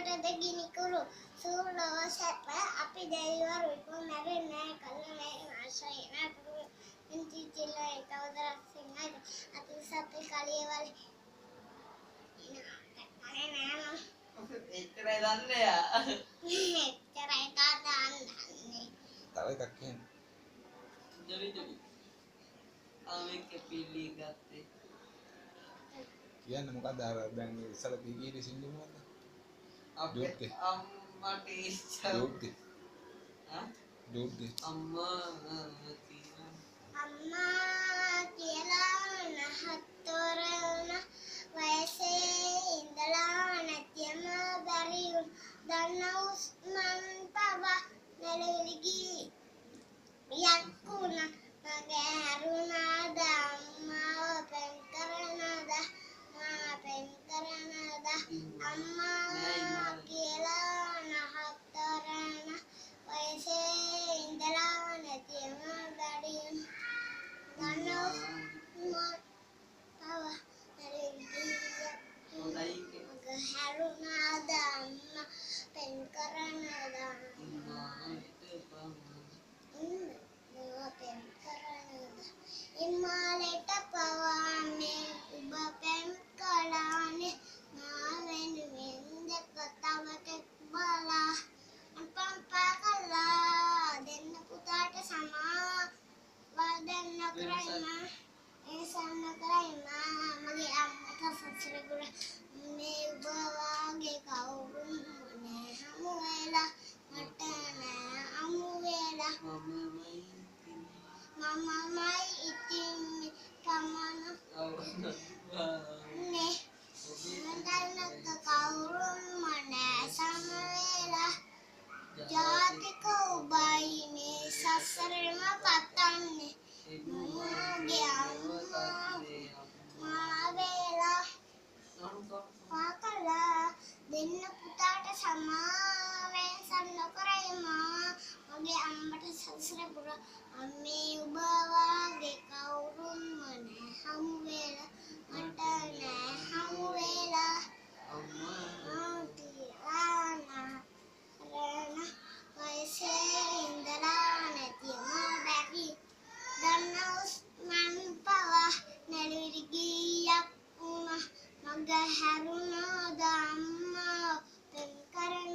අපටද ගිනිකුරු සූලෝ සැප අපි දෙවිවරු ඉක්මනට කල්ලේ ආශ්‍රය නතුරු ඉන්ති ජිල්ලා තවදරක් සිංහයි අති සප්පි කලියවල එච්චරයි දන්නේ යා. එච්චරයි තාදන්නේ. තව එකක් කියන්න. ජොලි. ආවෙක පිළි ගත්තේ. කියන්න මොකද අර දැන් ඉස්සල කීකීරි සින්දු මොකද්ද? අපේ අම්මට ඉස්සර. ජෝත්ගේ. අම්මා කියලා නහතරන වයසේ ඉඳලා නැතිම බැරි දන්නවුස් මන් පව නෙලෙලිගී යක්කුණ මගේ හරුණාද අම්මාව පෙන් කරනද මා පෙන් කරනද අම්මා කියලා නහතරන වයසේ ඉඳලා නැතිම බැරි දන්නවුස් මන් පව නෙලෙලිගී හරුණාද අම්මා පෙන් කරනද ඉමාලට පවානේ ඔබ පෙම් කළානේ මා වෙනුවෙන් දෙක තව කෙක් බලා අම්පම්පා කළා දෙන්න පුතාට සමා වදන්න කරයිමා ඒසන්න කරයිමා මගේ අම්මට සසරගුණ මේ ඔබ වාගේ කවුරුන් නෑ හමු වෙලා මට නෑ අමු වෙලා මමමයි ඉතින් තමන නේ මන්දන්නක කවුරුන් මනෑ සමවෙලා ජාතික ඔබයි මේ සසරම පතන්නේ මගේ අම්මා මාවෙලා පාකලා දෙන්න පුතාට සමාවෙන් සන්න කරයිමා මගේ අම්මට සසර පුර අම්මේ ඔබ වාගේ කවුරුන්ම නෑ හමු වෙලා මට නෑ හමු වෙලා අම්මා කියලා නරන